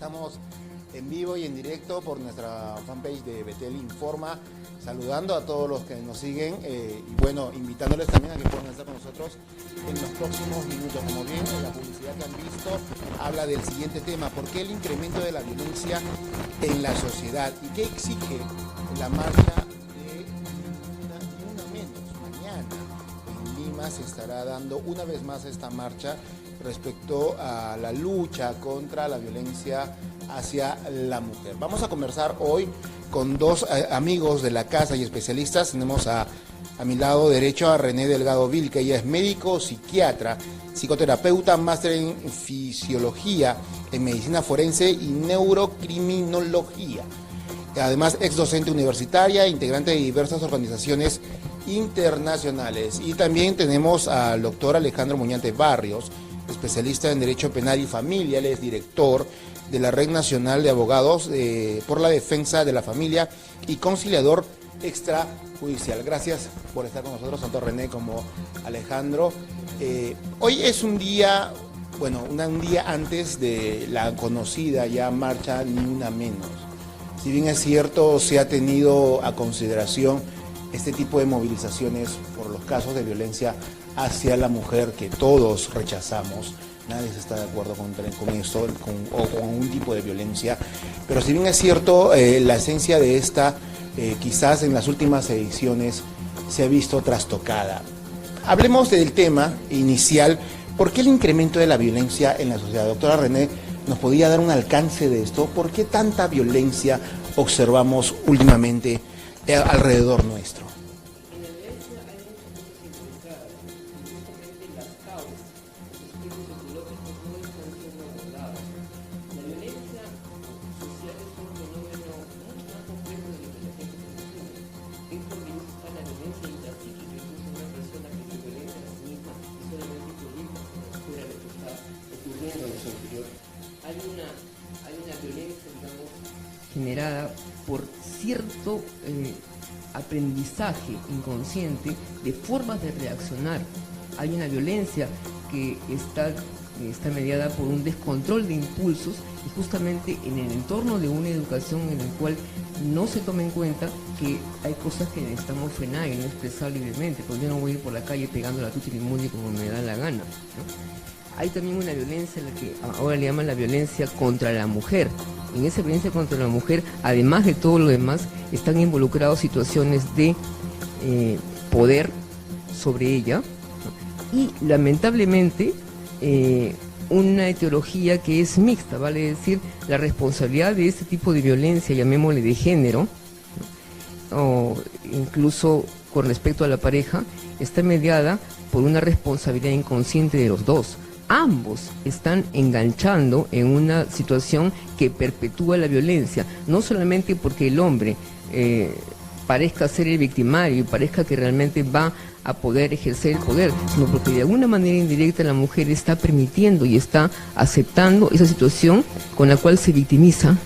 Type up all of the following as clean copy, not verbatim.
Estamos en vivo y en directo por nuestra fanpage de Betel Informa, saludando a todos los que nos siguen y bueno, invitándoles también a que puedan estar con nosotros en los próximos minutos. Como bien, la publicidad que han visto habla del siguiente tema: ¿por qué el incremento de la violencia en la sociedad? ¿Y qué exige la marcha de Ni Una Menos? Mañana en Lima se estará dando una vez más esta marcha respecto a la lucha contra la violencia hacia la mujer. Vamos a conversar hoy con dos amigos de la casa y especialistas. Tenemos a mi lado derecho a René Delgado Vilca. Ella es médico, psiquiatra, psicoterapeuta, máster en fisiología, en medicina forense y neurocriminología. Además, ex docente universitaria, integrante de diversas organizaciones internacionales. Y también tenemos al doctor Alejandro Muñante Barrios, especialista en Derecho Penal y Familia. Él es director de la Red Nacional de Abogados por la Defensa de la Familia y conciliador extrajudicial. Gracias por estar con nosotros, tanto René como Alejandro. Hoy es un día, bueno, un día antes de la conocida ya marcha Ni Una Menos. Si bien es cierto, se ha tenido a consideración este tipo de movilizaciones por los casos de violencia hacia la mujer que todos rechazamos. Nadie está de acuerdo con esto o con un tipo de violencia, pero si bien es cierto, la esencia de esta quizás en las últimas ediciones se ha visto trastocada. Hablemos del tema inicial: ¿por qué el incremento de la violencia en la sociedad? Doctora René, ¿nos podría dar un alcance de esto? ¿Por qué tanta violencia observamos últimamente alrededor nuestro? Hay una violencia, digamos, generada por cierto aprendizaje inconsciente de formas de reaccionar. Hay una violencia que está mediada por un descontrol de impulsos, y justamente en el entorno de una educación en el cual no se toma en cuenta que hay cosas que necesitamos frenar y no expresar libremente, porque yo no voy a ir por la calle pegando la tucha y inmundia como me da la gana, ¿no? Hay también una violencia, la que ahora le llaman la violencia contra la mujer. En esa violencia contra la mujer, además de todo lo demás, están involucrados situaciones de poder sobre ella, ¿no? Y lamentablemente una etiología que es mixta, vale decir, la responsabilidad de este tipo de violencia, llamémosle de género, ¿no? O incluso con respecto a la pareja, está mediada por una responsabilidad inconsciente de los dos. Ambos están enganchando en una situación que perpetúa la violencia, no solamente porque el hombre parezca ser el victimario y parezca que realmente va a poder ejercer el poder, sino porque de alguna manera indirecta la mujer está permitiendo y está aceptando esa situación con la cual se victimiza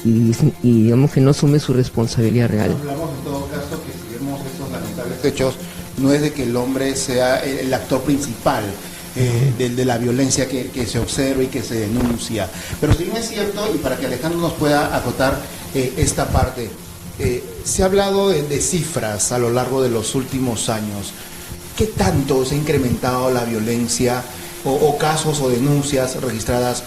y digamos que no asume su responsabilidad real. Hablamos en todo caso que si vemos estos lamentables hechos, no es de que el hombre sea el actor principal de la violencia que se observa y que se denuncia. Pero si bien es cierto, y para que Alejandro nos pueda acotar esta parte, se ha hablado de cifras a lo largo de los últimos años. ¿Qué tanto se ha incrementado la violencia o casos o denuncias registradas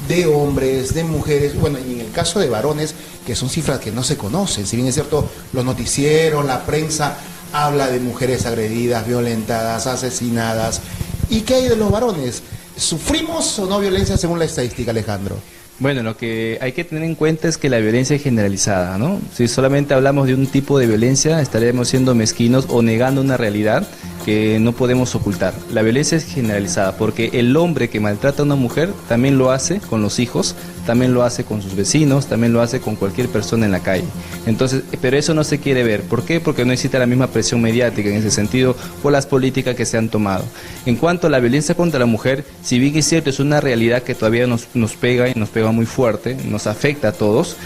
de hombres, de mujeres, bueno, y en el caso de varones, que son cifras que no se conocen? Si bien es cierto, los noticieros, la prensa habla de mujeres agredidas, violentadas, asesinadas. ¿Y qué hay de los varones? ¿Sufrimos o no violencia según la estadística, Alejandro? Bueno, lo que hay que tener en cuenta es que la violencia es generalizada, ¿no? Si solamente hablamos de un tipo de violencia, estaríamos siendo mezquinos o negando una realidad que no podemos ocultar. La violencia es generalizada porque el hombre que maltrata a una mujer también lo hace con los hijos, también lo hace con sus vecinos, también lo hace con cualquier persona en la calle. Entonces, pero eso no se quiere ver. ¿Por qué? Porque no existe la misma presión mediática en ese sentido por las políticas que se han tomado. En cuanto a la violencia contra la mujer, si bien es cierto, es una realidad que todavía nos pega y nos pega muy fuerte, nos afecta a todos,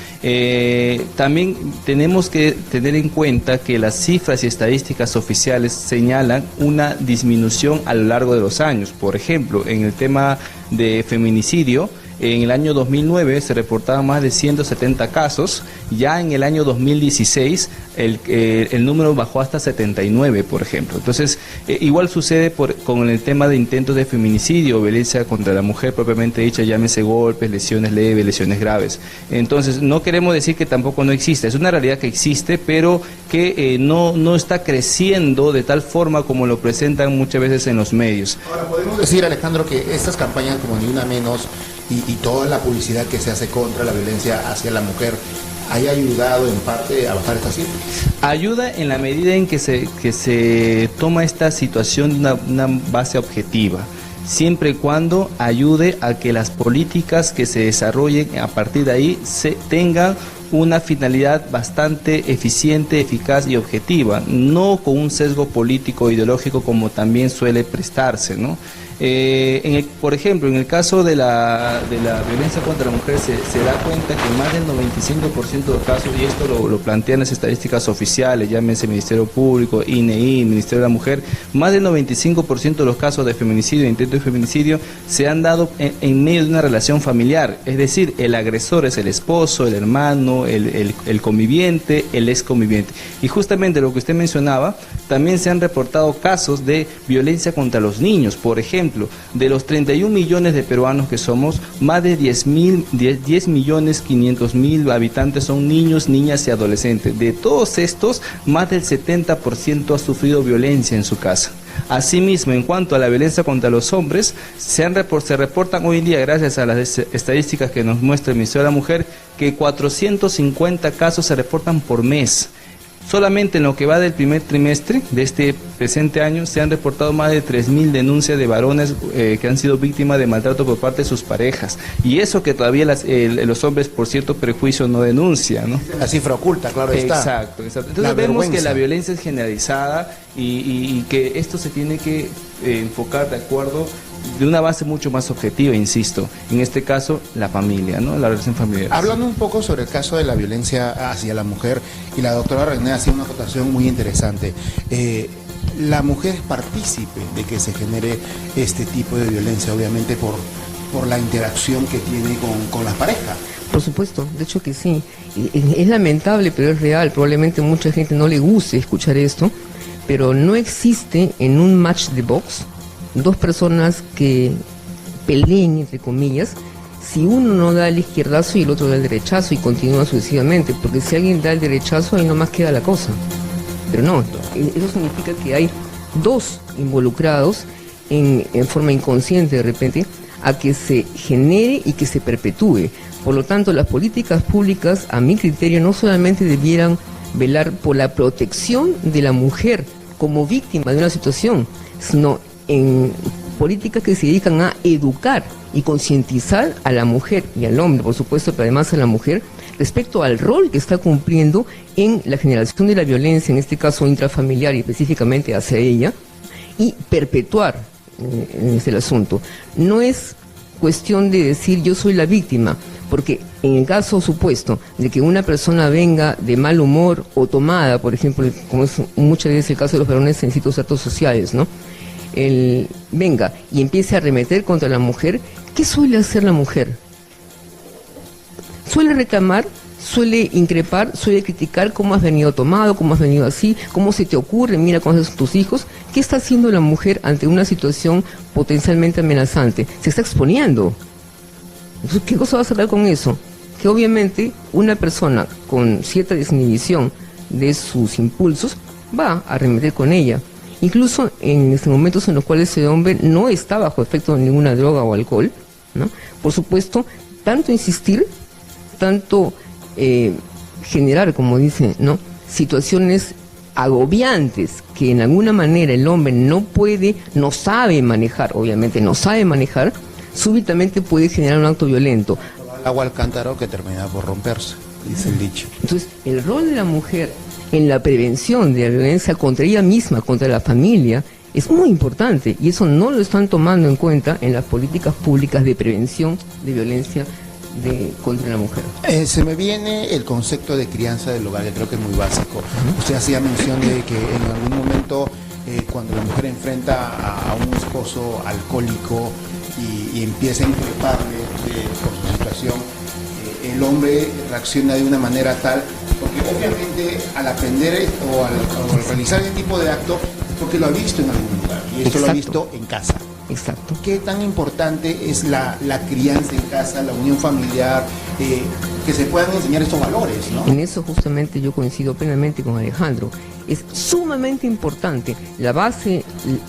también tenemos que tener en cuenta que las cifras y estadísticas oficiales señalan una disminución a lo largo de los años. Por ejemplo, en el tema de feminicidio, En el año 2009 se reportaban más de 170 casos, ya en el año 2016 el número bajó hasta 79, por ejemplo. Entonces, igual sucede con el tema de intentos de feminicidio o violencia contra la mujer propiamente dicha, llámese golpes, lesiones leves, lesiones graves. Entonces, no queremos decir que tampoco no existe, es una realidad que existe, pero que no está creciendo de tal forma como lo presentan muchas veces en los medios. Ahora, podemos decir, Alejandro, que estas campañas como Ni Una Menos y toda la publicidad que se hace contra la violencia hacia la mujer haya ayudado en parte a bajar esta cifra. Ayuda en la medida en que se toma esta situación de una base objetiva, siempre y cuando ayude a que las políticas que se desarrollen a partir de ahí tengan una finalidad bastante eficiente, eficaz y objetiva, no con un sesgo político o ideológico como también suele prestarse, ¿no? Por ejemplo, en el caso de la violencia contra la mujer se da cuenta que más del 95% de los casos, y esto lo plantean las estadísticas oficiales, llámese Ministerio Público, INEI, Ministerio de la Mujer, más del 95% de los casos de feminicidio e intento de feminicidio se han dado en medio de una relación familiar, es decir, el agresor es el esposo, el hermano, el conviviente, el ex conviviente. Y justamente lo que usted mencionaba, también se han reportado casos de violencia contra los niños. Por ejemplo, de los 31 millones de peruanos que somos, más de 10 millones 500.000 habitantes son niños, niñas y adolescentes. De todos estos, más del 70% ha sufrido violencia en su casa. Asimismo, en cuanto a la violencia contra los hombres, se reportan hoy en día, gracias a las estadísticas que nos muestra el Ministerio de la Mujer, que 450 casos se reportan por mes. Solamente en lo que va del primer trimestre de este presente año se han reportado más de 3.000 denuncias de varones que han sido víctimas de maltrato por parte de sus parejas. Y eso que todavía los hombres, por cierto prejuicio, no denuncian, ¿no? La cifra oculta, claro está. Exacto. Entonces vemos que la violencia es generalizada y que esto se tiene que enfocar de acuerdo de una base mucho más objetiva, insisto, en este caso la familia, ¿no? La relación familiar. Hablando un poco sobre el caso de la violencia hacia la mujer, y la doctora René hacía una acotación muy interesante, la mujer es partícipe de que se genere este tipo de violencia, obviamente por la interacción que tiene con las parejas. Por supuesto, de hecho que sí. Es lamentable, pero es real. Probablemente mucha gente no le guste escuchar esto, pero no existe en un match de box dos personas que peleen, entre comillas, si uno no da el izquierdazo y el otro da el derechazo y continúa sucesivamente, porque si alguien da el derechazo ahí nomás queda la cosa. Pero no, eso significa que hay dos involucrados en forma inconsciente de repente a que se genere y que se perpetúe. Por lo tanto, las políticas públicas, a mi criterio, no solamente debieran velar por la protección de la mujer como víctima de una situación, sino en políticas que se dedican a educar y concientizar a la mujer y al hombre, por supuesto, pero además a la mujer, respecto al rol que está cumpliendo en la generación de la violencia, en este caso intrafamiliar y específicamente hacia ella, y perpetuar el asunto. No es cuestión de decir yo soy la víctima, porque en el caso supuesto de que una persona venga de mal humor o tomada, por ejemplo, como es muchas veces el caso de los varones en ciertos actos sociales, ¿no? Venga y empiece a arremeter contra la mujer, ¿qué suele hacer la mujer? Suele reclamar, suele increpar, suele criticar cómo has venido tomado, cómo has venido así, cómo se te ocurre, mira cómo son tus hijos. ¿Qué está haciendo la mujer ante una situación potencialmente amenazante? Se está exponiendo. Entonces, ¿qué cosa va a sacar con eso? Que obviamente una persona con cierta desinhibición de sus impulsos va a arremeter con ella. Incluso en momentos en los cuales ese hombre no está bajo efecto de ninguna droga o alcohol, ¿no? Por supuesto, tanto insistir, tanto generar, como dicen, ¿no?, situaciones agobiantes que en alguna manera el hombre no sabe manejar, obviamente no sabe manejar, súbitamente puede generar un acto violento. Agua al cántaro que termina por romperse, dice el dicho. Entonces, el rol de la mujer en la prevención de la violencia contra ella misma, contra la familia, es muy importante, y eso no lo están tomando en cuenta en las políticas públicas de prevención de violencia contra la mujer. Se me viene el concepto de crianza del hogar, que creo que es muy básico. Usted hacía mención de que en algún momento cuando la mujer enfrenta a un esposo alcohólico y empieza a increparle por su situación, el hombre reacciona de una manera tal, porque obviamente al aprender o al realizar ese tipo de acto, porque lo ha visto en algún lugar, y esto lo ha visto en casa. Exacto. ¿Qué tan importante es la crianza en casa, la unión familiar, que se puedan enseñar estos valores, ¿no? En eso justamente yo coincido plenamente con Alejandro. Es sumamente importante. La base,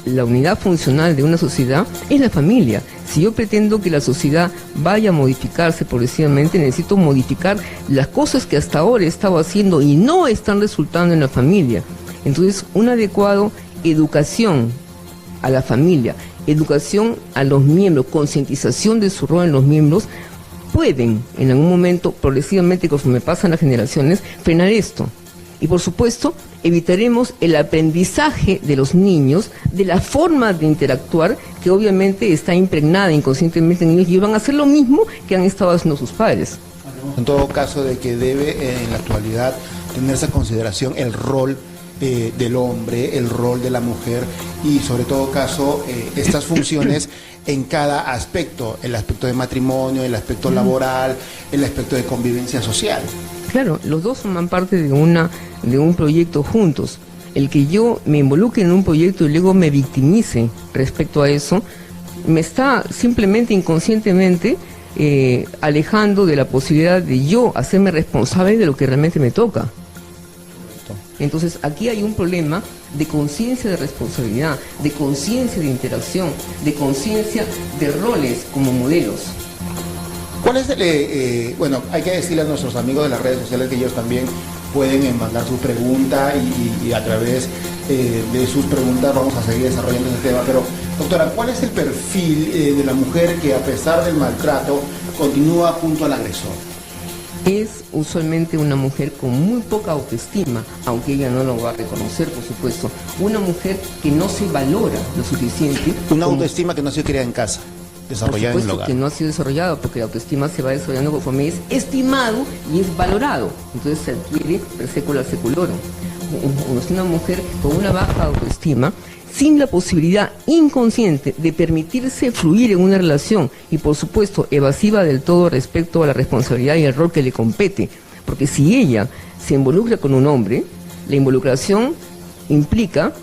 la unidad funcional de una sociedad es la familia. Si yo pretendo que la sociedad vaya a modificarse progresivamente, necesito modificar las cosas que hasta ahora he estado haciendo y no están resultando en la familia. Entonces, una adecuada educación a la familia, educación a los miembros, concientización de su rol en los miembros, pueden en algún momento, progresivamente, conforme pasan las generaciones, frenar esto. Y por supuesto, evitaremos el aprendizaje de los niños de la forma de interactuar que obviamente está impregnada inconscientemente en ellos y van a hacer lo mismo que han estado haciendo sus padres. En todo caso, de que debe en la actualidad tenerse en consideración el rol del hombre, el rol de la mujer y sobre todo caso estas funciones en cada aspecto, el aspecto de matrimonio, el aspecto laboral, el aspecto de convivencia social. Claro, los dos forman parte de un proyecto juntos. El que yo me involucre en un proyecto y luego me victimice respecto a eso, me está simplemente inconscientemente alejando de la posibilidad de yo hacerme responsable de lo que realmente me toca. Entonces aquí hay un problema de conciencia de responsabilidad, de conciencia de interacción, de conciencia de roles como modelos. ¿Cuál es bueno, hay que decirle a nuestros amigos de las redes sociales que ellos también pueden mandar su pregunta y a través de sus preguntas vamos a seguir desarrollando este tema. Pero, doctora, ¿cuál es el perfil de la mujer que a pesar del maltrato continúa junto al agresor? Es usualmente una mujer con muy poca autoestima, aunque ella no lo va a reconocer, por supuesto. Una mujer que no se valora lo suficiente. Una autoestima que no se crea en casa, desarrollada en el hogar. Que no ha sido desarrollada, porque la autoestima se va desarrollando conforme es estimado y es valorado. Entonces se adquiere per secula seculorum. Una mujer con una baja autoestima, sin la posibilidad inconsciente de permitirse fluir en una relación y por supuesto evasiva del todo respecto a la responsabilidad y el rol que le compete, porque si ella se involucra con un hombre, la involucración implica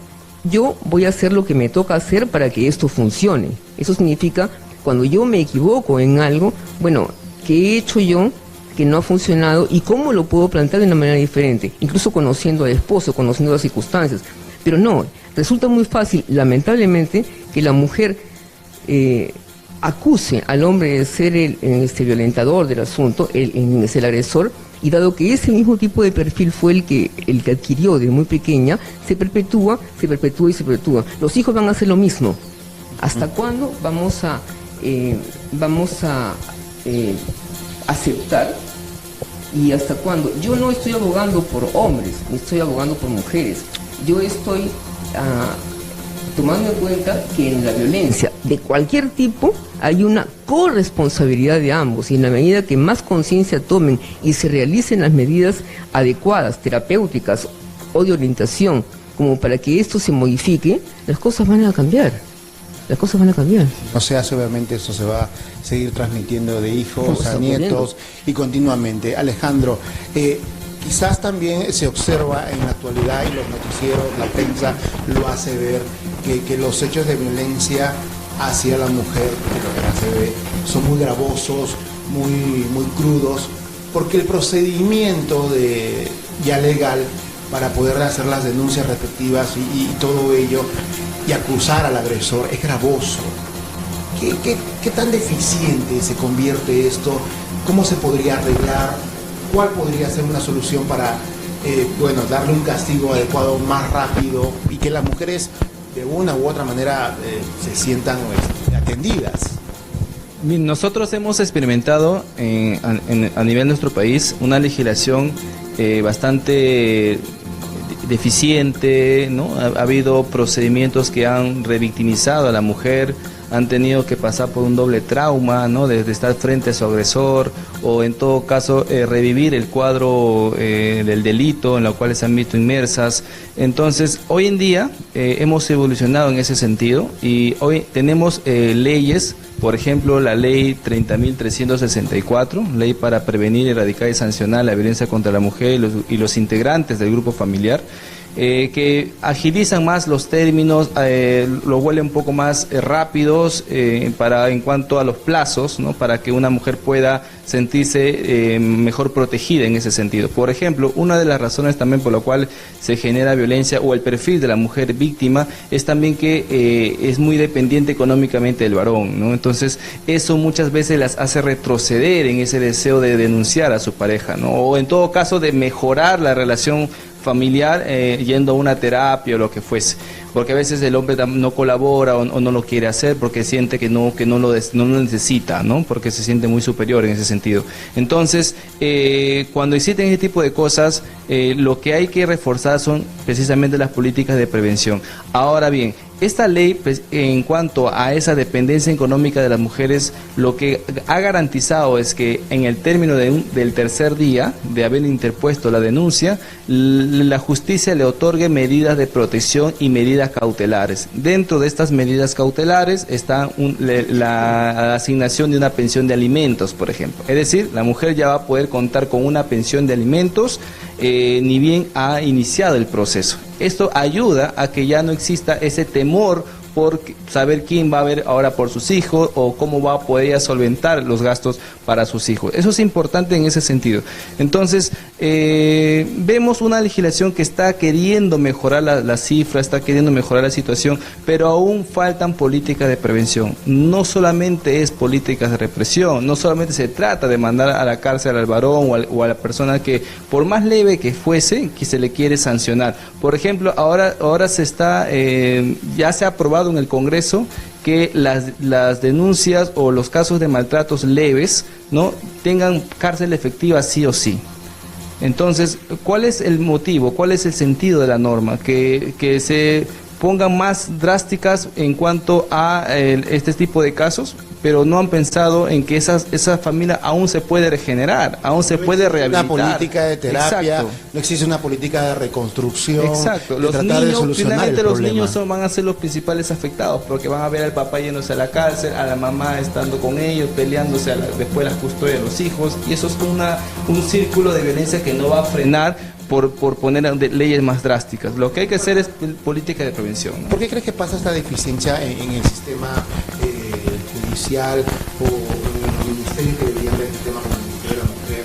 yo voy a hacer lo que me toca hacer para que esto funcione. Eso significa cuando yo me equivoco en algo, bueno, ¿qué he hecho yo que no ha funcionado y cómo lo puedo plantear de una manera diferente? Incluso conociendo al esposo, conociendo las circunstancias, pero no. Resulta muy fácil, lamentablemente, que la mujer acuse al hombre de ser el violentador del asunto, el agresor, y dado que ese mismo tipo de perfil fue el que adquirió de muy pequeña, se perpetúa. Los hijos van a hacer lo mismo. ¿Hasta cuándo vamos a aceptar? ¿Y hasta cuándo? Yo no estoy abogando por hombres, ni estoy abogando por mujeres. Yo estoy tomando en cuenta que en la violencia de cualquier tipo hay una corresponsabilidad de ambos, y en la medida que más conciencia tomen y se realicen las medidas adecuadas, terapéuticas o de orientación, como para que esto se modifique, las cosas van a cambiar. O sea, obviamente eso se va a seguir transmitiendo de hijos a nietos y continuamente. Alejandro, quizás también se observa en la actualidad y los noticieros, la prensa lo hace ver, que los hechos de violencia hacia la mujer, que lo que se ve, son muy gravosos, muy crudos, porque el procedimiento ya legal para poder hacer las denuncias respectivas y todo ello y acusar al agresor es gravoso. ¿Qué tan deficiente se convierte esto? ¿Cómo se podría arreglar? ¿Cuál podría ser una solución para darle un castigo adecuado más rápido y que las mujeres de una u otra manera se sientan atendidas? Nosotros hemos experimentado a nivel de nuestro país una legislación bastante deficiente, ¿no? Ha habido procedimientos que han revictimizado a la mujer, han tenido que pasar por un doble trauma, ¿no? Desde estar frente a su agresor, o en todo caso revivir el cuadro del delito en lo cual se han visto inmersas. Entonces, hoy en día hemos evolucionado en ese sentido y hoy tenemos leyes. Por ejemplo, la ley 30.364, ley para prevenir, erradicar y sancionar la violencia contra la mujer y los integrantes del grupo familiar, que agilizan más los términos, los vuelven un poco más rápidos en cuanto a los plazos, ¿no? Para que una mujer pueda sentirse mejor protegida en ese sentido. Por ejemplo, una de las razones también por la cual se genera violencia o el perfil de la mujer víctima es también que es muy dependiente económicamente del varón, ¿no? Entonces, eso muchas veces las hace retroceder en ese deseo de denunciar a su pareja, ¿no? O en todo caso de mejorar la relación familiar yendo a una terapia o lo que fuese, porque a veces el hombre no colabora o no lo quiere hacer porque siente que no lo necesita, ¿no? Porque se siente muy superior en ese sentido. Entonces, cuando existen ese tipo de cosas, lo que hay que reforzar son precisamente las políticas de prevención. Ahora bien, esta ley, pues, en cuanto a esa dependencia económica de las mujeres, lo que ha garantizado es que en el término del tercer día de haber interpuesto la denuncia, la justicia le otorgue medidas de protección y medidas cautelares. Dentro de estas medidas cautelares está la asignación de una pensión de alimentos, por ejemplo. Es decir, la mujer ya va a poder contar con una pensión de alimentos ni bien ha iniciado el proceso. Esto ayuda a que ya no exista ese temor por saber quién va a ver ahora por sus hijos o cómo va a poder solventar los gastos para sus hijos. Eso es importante en ese sentido. Entonces, vemos una legislación que está queriendo mejorar la cifra, está queriendo mejorar la situación, pero aún faltan políticas de prevención. No solamente es políticas de represión, no solamente se trata de mandar a la cárcel al varón o a la persona que, por más leve que fuese, que se le quiere sancionar. Por ejemplo, ahora se está, ya se ha aprobado en el Congreso que las denuncias o los casos de maltratos leves, ¿no?, tengan cárcel efectiva sí o sí. Entonces, ¿cuál es el motivo? ¿Cuál es el sentido de la norma? Que se pongan más drásticas en cuanto a este tipo de casos, pero no han pensado en que esa familia aún se puede regenerar, aún se puede rehabilitar. Una política de terapia, exacto, no existe una política de reconstrucción. Exacto, de los tratar de niños, solucionar finalmente el los problema. niños van a ser los principales afectados, porque van a ver al papá yéndose a la cárcel, a la mamá estando con ellos, peleándose después la custodia de los hijos, y eso es un círculo de violencia que no va a frenar por poner leyes más drásticas. Lo que hay que hacer es política de prevención, ¿no? ¿Por qué crees que pasa esta deficiencia en el sistema judicial o en los ministerios que deberían ver el tema como el Ministerio de la Mujer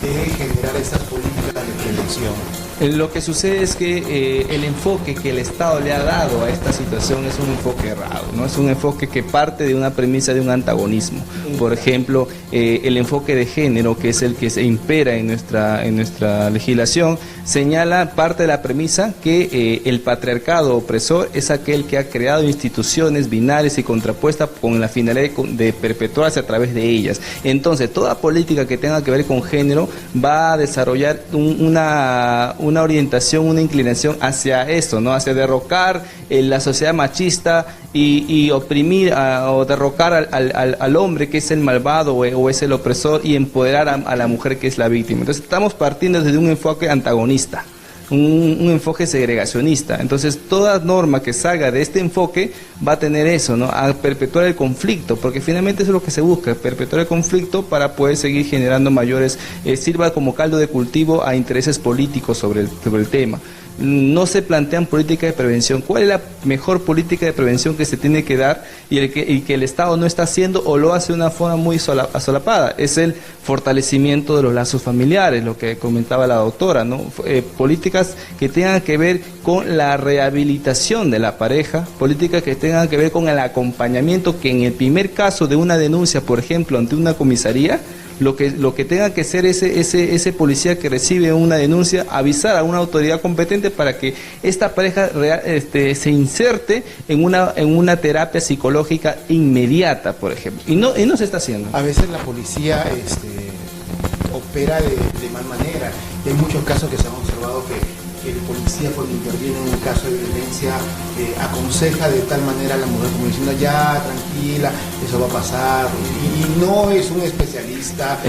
de generar estas políticas de prevención? Lo que sucede es que el enfoque que el Estado le ha dado a esta situación es un enfoque errado, ¿no? Es un enfoque que parte de una premisa de un antagonismo. Por ejemplo, el enfoque de género, que es el que se impera en nuestra legislación, señala parte de la premisa que el patriarcado opresor es aquel que ha creado instituciones binarias y contrapuestas con la finalidad de perpetuarse a través de ellas. Entonces, toda política que tenga que ver con género va a desarrollar una orientación, una inclinación hacia esto, ¿no? Hacia derrocar la sociedad machista y oprimir o derrocar al hombre que es el malvado o es el opresor y empoderar a la mujer que es la víctima. Entonces estamos partiendo desde un enfoque antagonista, un enfoque segregacionista. Entonces toda norma que salga de este enfoque va a tener eso, ¿no? A perpetuar el conflicto, porque finalmente eso es lo que se busca, perpetuar el conflicto para poder seguir generando mayores, sirva como caldo de cultivo a intereses políticos sobre el tema. No se plantean políticas de prevención. ¿Cuál es la mejor política de prevención que se tiene que dar y que el Estado no está haciendo o lo hace de una forma muy solapada? Es el fortalecimiento de los lazos familiares, lo que comentaba la doctora, ¿no? Políticas que tengan que ver con la rehabilitación de la pareja, políticas que tengan que ver con el acompañamiento, que en el primer caso de una denuncia, por ejemplo, ante una comisaría, lo que tenga que ser ese policía que recibe una denuncia, avisar a una autoridad competente para que esta pareja se inserte en una terapia psicológica inmediata, por ejemplo. Y no se está haciendo. A veces la policía opera de mal manera. Y hay muchos casos que se han observado que el policía cuando interviene en un caso de violencia aconseja de tal manera a la mujer como diciendo ya, tranquila, eso va a pasar, y no es un especialista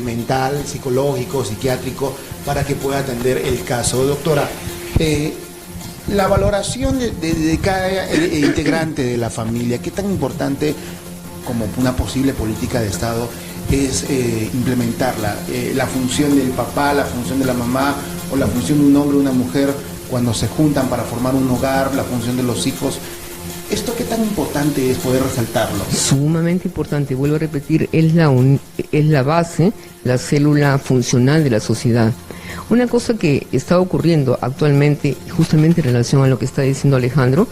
mental, psicológico, psiquiátrico para que pueda atender el caso. Doctora, la valoración de cada integrante de la familia, ¿qué tan importante como una posible política de Estado es implementarla? La función del papá, la función de la mamá o la función de un hombre o una mujer cuando se juntan para formar un hogar, la función de los hijos. ¿Esto qué tan importante es poder resaltarlo? Sumamente importante, vuelvo a repetir, es la base, la célula funcional de la sociedad. Una cosa que está ocurriendo actualmente, justamente en relación a lo que está diciendo Alejandro,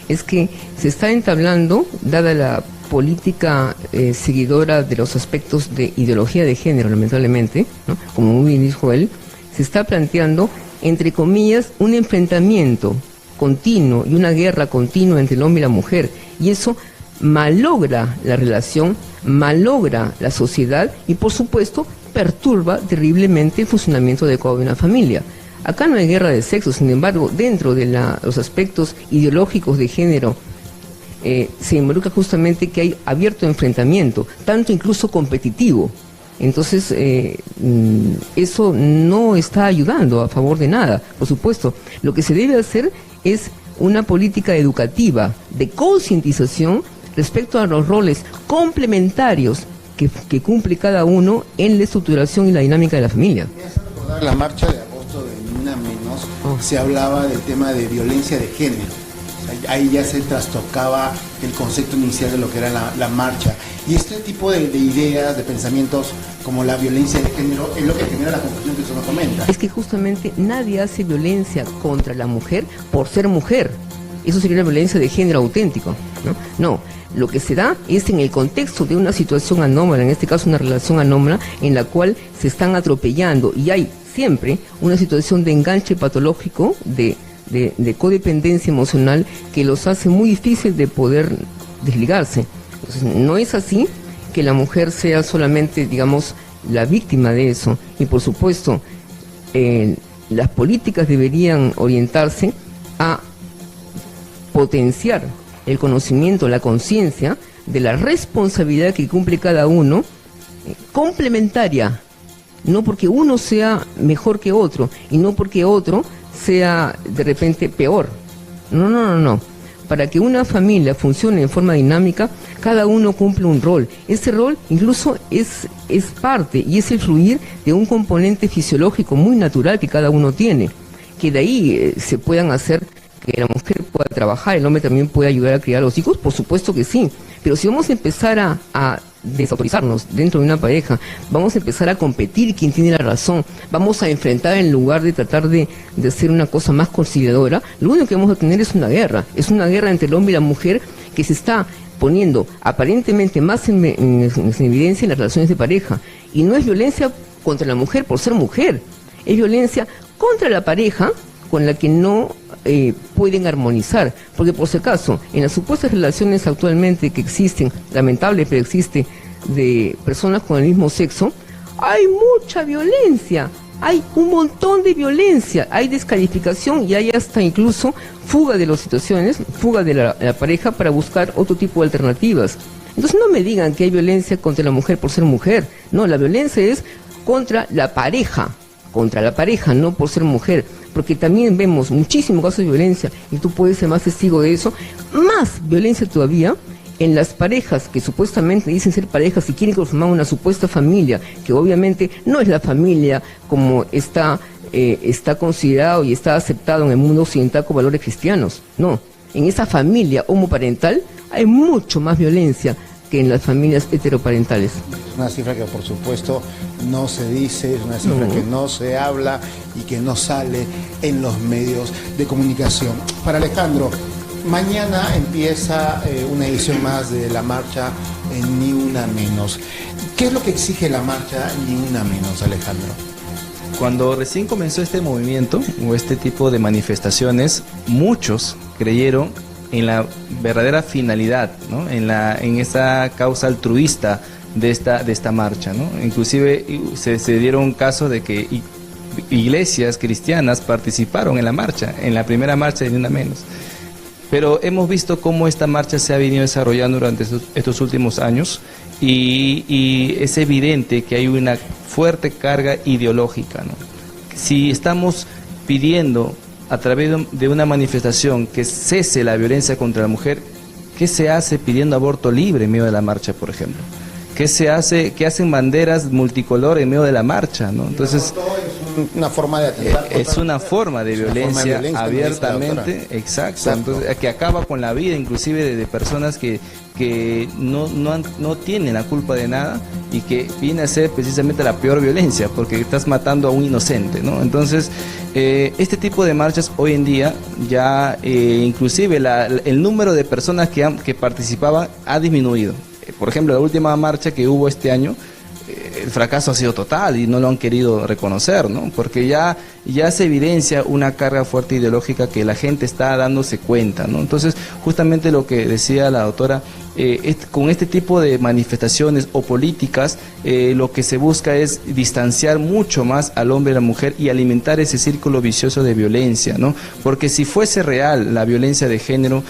es que se está entablando, dada la política seguidora de los aspectos de ideología de género, lamentablemente, ¿no?, como muy bien dijo él, se está planteando, entre comillas, un enfrentamiento continuo y una guerra continua entre el hombre y la mujer, y eso malogra la relación, malogra la sociedad y, por supuesto, perturba terriblemente el funcionamiento adecuado de una familia. Acá no hay guerra de sexo, sin embargo, dentro de los aspectos ideológicos de género, se involucra justamente que hay abierto enfrentamiento, tanto incluso competitivo. Entonces, eso no está ayudando a favor de nada. Por supuesto, lo que se debe hacer es una política educativa de concientización respecto a los roles complementarios que cumple cada uno en la estructuración y la dinámica de la familia. Me hace recordar la marcha de agosto de Ni Una Menos, se hablaba del tema de violencia de género. Ahí ya se trastocaba el concepto inicial de lo que era la marcha. Y este tipo de ideas, de pensamientos como la violencia de género es lo que genera la confusión que usted nos comenta. Es que justamente nadie hace violencia contra la mujer por ser mujer. Eso sería una violencia de género auténtico, ¿no? No, lo que se da es en el contexto de una situación anómala, en este caso una relación anómala, en la cual se están atropellando y hay siempre una situación de enganche patológico, de codependencia emocional que los hace muy difícil de poder desligarse. Entonces, no es así que la mujer sea solamente, digamos, la víctima de eso. Y por supuesto, las políticas deberían orientarse a potenciar el conocimiento, la conciencia de la responsabilidad que cumple cada uno, complementaria, no porque uno sea mejor que otro y no porque otro sea de repente peor. No. Para que una familia funcione en forma dinámica, cada uno cumple un rol. Ese rol incluso es parte y es el fluir de un componente fisiológico muy natural que cada uno tiene. Que de ahí se puedan hacer que la mujer pueda trabajar, el hombre también puede ayudar a criar a los hijos, por supuesto que sí. Pero si vamos a empezar a desautorizarnos dentro de una pareja, vamos a empezar a competir quién tiene la razón, vamos a enfrentar en lugar de tratar de hacer una cosa más conciliadora, lo único que vamos a tener es una guerra entre el hombre y la mujer que se está poniendo aparentemente más en evidencia en las relaciones de pareja, y no es violencia contra la mujer por ser mujer, es violencia contra la pareja con la que no pueden armonizar, porque por si acaso, en las supuestas relaciones actualmente que existen, lamentable pero existe, de personas con el mismo sexo, hay mucha violencia, hay un montón de violencia, hay descalificación y hay hasta incluso fuga de las situaciones, fuga de la pareja para buscar otro tipo de alternativas. Entonces no me digan que hay violencia contra la mujer por ser mujer, no, la violencia es contra la pareja, no por ser mujer, porque también vemos muchísimos casos de violencia, y tú puedes ser más testigo de eso, más violencia todavía en las parejas que supuestamente dicen ser parejas y quieren conformar una supuesta familia, que obviamente no es la familia como está considerado y está aceptado en el mundo occidental con valores cristianos, no, en esa familia homoparental hay mucho más violencia que en las familias heteroparentales. Es una cifra que por supuesto no se dice, es una cifra que no se habla y que no sale en los medios de comunicación. Para Alejandro, mañana empieza una edición más de la marcha Ni Una Menos. ¿Qué es lo que exige la marcha Ni Una Menos, Alejandro? Cuando recién comenzó este movimiento o este tipo de manifestaciones, muchos creyeron en la verdadera finalidad, ¿no? en esa causa altruista de esta marcha, ¿no? Inclusive se dieron casos de que iglesias cristianas participaron en la marcha, en la primera marcha de Ni Una Menos. Pero hemos visto cómo esta marcha se ha venido desarrollando durante estos últimos años y es evidente que hay una fuerte carga ideológica, ¿no? Si estamos pidiendo a través de una manifestación que cese la violencia contra la mujer, ¿qué se hace pidiendo aborto libre en medio de la marcha, por ejemplo? ¿Qué se hace? ¿Qué hacen banderas multicolor en medio de la marcha, ¿no? Entonces, una forma de atentar es una forma de violencia abiertamente, exacto. Entonces, que acaba con la vida inclusive de personas que no tienen la culpa de nada y que viene a ser precisamente la peor violencia, porque estás matando a un inocente, ¿no? Entonces, este tipo de marchas hoy en día ya inclusive el número de personas que participaban ha disminuido. Por ejemplo, la última marcha que hubo este año, el fracaso ha sido total y no lo han querido reconocer, ¿no? Porque ya se evidencia una carga fuerte ideológica que la gente está dándose cuenta, ¿no? Entonces, justamente lo que decía la doctora, con este tipo de manifestaciones o políticas, lo que se busca es distanciar mucho más al hombre y a la mujer y alimentar ese círculo vicioso de violencia, ¿no? Porque si fuese real la violencia de género,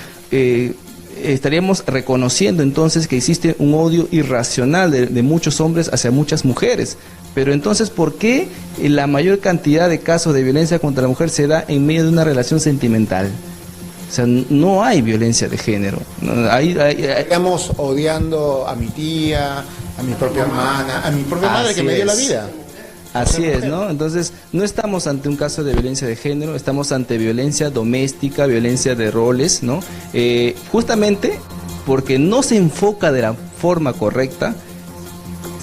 estaríamos reconociendo entonces que existe un odio irracional de muchos hombres hacia muchas mujeres. Pero entonces, ¿por qué la mayor cantidad de casos de violencia contra la mujer se da en medio de una relación sentimental? O sea, no hay violencia de género. Estamos odiando a mi tía, a mi propia hermana, a mi propia madre que me dio la vida. Así es, ¿no? Entonces, no estamos ante un caso de violencia de género, estamos ante violencia doméstica, violencia de roles, ¿no? Justamente porque no se enfoca de la forma correcta,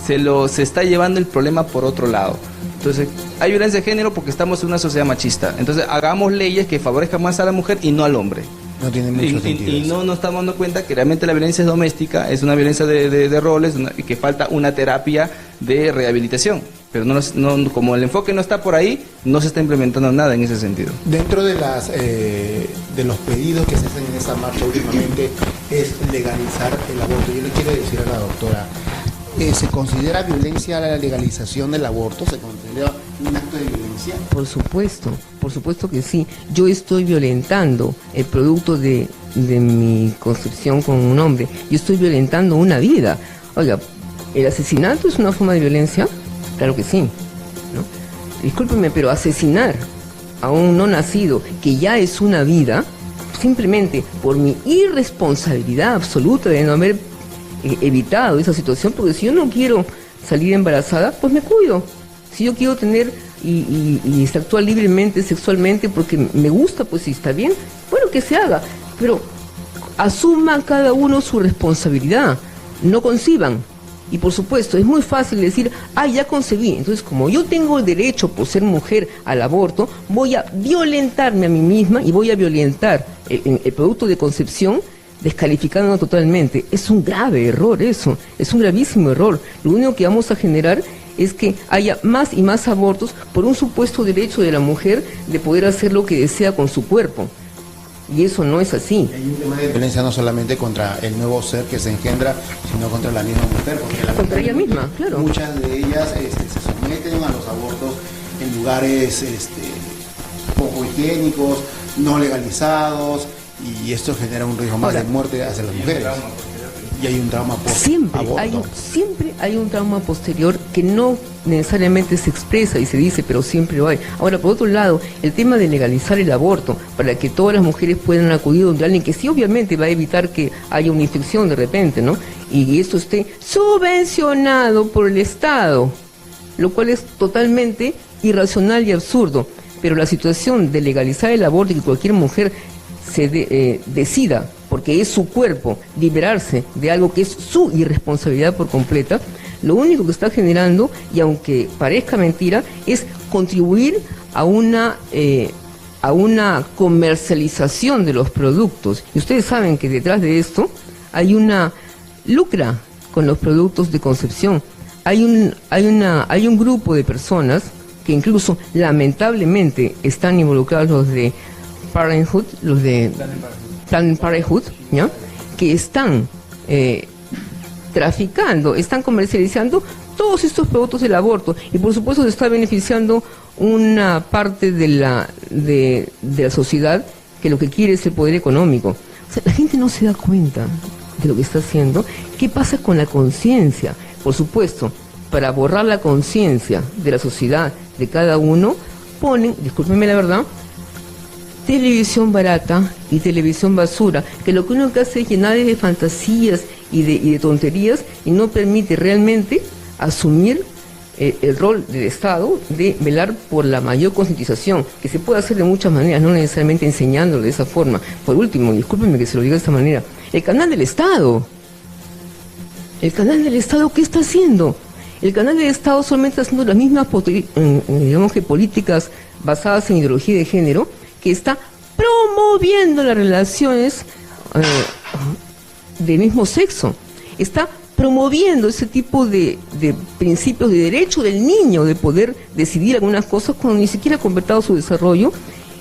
se está llevando el problema por otro lado. Entonces, hay violencia de género porque estamos en una sociedad machista. Entonces, hagamos leyes que favorezcan más a la mujer y no al hombre. No tiene mucho sentido. Y no nos estamos dando cuenta que realmente la violencia es doméstica, es una violencia de roles, y que falta una terapia de rehabilitación. Pero como el enfoque no está por ahí, no se está implementando nada en ese sentido. Dentro de los pedidos que se hacen en esa marcha últimamente es legalizar el aborto. Yo le quiero decir a la doctora, ¿se considera violencia la legalización del aborto? ¿Se considera un acto de violencia? Por supuesto que sí. Yo estoy violentando el producto de mi concepción con un hombre. Yo estoy violentando una vida. Oiga, ¿el asesinato es una forma de violencia? Claro que sí, ¿no? Discúlpeme, pero asesinar a un no nacido que ya es una vida, simplemente por mi irresponsabilidad absoluta de no haber evitado esa situación, porque si yo no quiero salir embarazada, pues me cuido. Si yo quiero tener y actuar libremente sexualmente porque me gusta, pues si está bien, bueno, que se haga, pero asuma cada uno su responsabilidad, no conciban. Y por supuesto, es muy fácil decir, ya concebí. Entonces, como yo tengo el derecho por ser mujer al aborto, voy a violentarme a mí misma y voy a violentar el producto de concepción, descalificándolo totalmente. Es un grave error eso, es un gravísimo error. Lo único que vamos a generar es que haya más y más abortos por un supuesto derecho de la mujer de poder hacer lo que desea con su cuerpo. Y eso no es así. Hay un tema de violencia no solamente contra el nuevo ser que se engendra, sino contra la misma mujer. Porque contra ella misma, claro. Muchas de ellas se someten a los abortos en lugares poco higiénicos, no legalizados, y esto genera un riesgo más de muerte hacia las mujeres. Y hay un trauma post-aborto. Siempre hay un trauma posterior que no necesariamente se expresa y se dice, pero siempre lo hay. Ahora, por otro lado, el tema de legalizar el aborto para que todas las mujeres puedan acudir donde alguien que sí obviamente va a evitar que haya una infección de repente, ¿no? Y esto esté subvencionado por el Estado, lo cual es totalmente irracional y absurdo. Pero la situación de legalizar el aborto y que cualquier mujer se decida, porque es su cuerpo, liberarse de algo que es su irresponsabilidad por completa, lo único que está generando, y aunque parezca mentira, es contribuir a una comercialización de los productos. Y ustedes saben que detrás de esto hay una lucra con los productos de concepción. Hay un grupo de personas que incluso lamentablemente están involucrados, los de Parenthood, los de Planned Parenthood, ¿ya? Que están traficando, están comercializando todos estos productos del aborto, y por supuesto se está beneficiando una parte de la sociedad que lo que quiere es el poder económico. O sea, la gente no se da cuenta de lo que está haciendo. ¿Qué pasa con la conciencia? Por supuesto, para borrar la conciencia de la sociedad, de cada uno, ponen, discúlpenme la verdad, televisión barata y televisión basura, que lo que uno hace es llenar de fantasías y de tonterías, y no permite realmente asumir el rol del Estado de velar por la mayor concientización, que se puede hacer de muchas maneras, no necesariamente enseñándolo de esa forma. Por último, discúlpenme que se lo diga de esta manera, el canal del Estado, ¿qué está haciendo? El canal del Estado solamente está haciendo las mismas, digamos que políticas basadas en ideología de género, que está promoviendo las relaciones del mismo sexo, está promoviendo ese tipo de principios de derecho del niño de poder decidir algunas cosas cuando ni siquiera ha completado su desarrollo,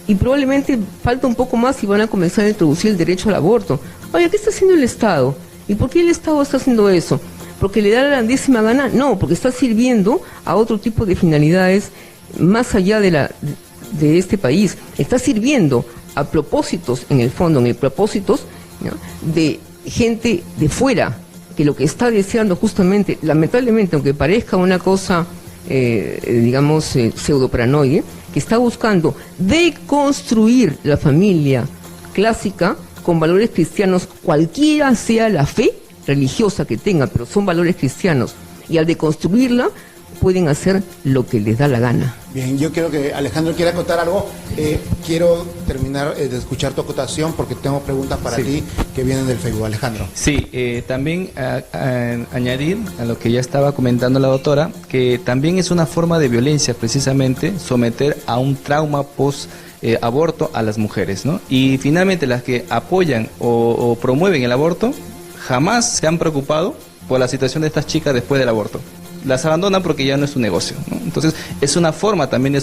y probablemente falta un poco más y van a comenzar a introducir el derecho al aborto. Oye, ¿qué está haciendo el Estado? ¿Y por qué el Estado está haciendo eso? ¿Porque le da la grandísima gana? No, porque está sirviendo a otro tipo de finalidades más allá de este país. Está sirviendo a propósitos, en el fondo, propósitos, ¿no?, de gente de fuera, que lo que está deseando justamente, lamentablemente, aunque parezca una cosa, digamos, pseudoparanoide, que está buscando deconstruir la familia clásica con valores cristianos, cualquiera sea la fe religiosa que tenga, pero son valores cristianos, y al deconstruirla pueden hacer lo que les da la gana. Bien, yo quiero que Alejandro quiera acotar algo. Quiero terminar de escuchar tu acotación porque tengo preguntas para ti que vienen del Facebook. Alejandro. Sí, también añadir a lo que ya estaba comentando la doctora, que también es una forma de violencia precisamente someter a un trauma post aborto a las mujeres, ¿no? Y finalmente las que apoyan o promueven el aborto jamás se han preocupado por la situación de estas chicas después del aborto. Las abandonan porque ya no es su negocio, ¿no? Entonces es una forma también de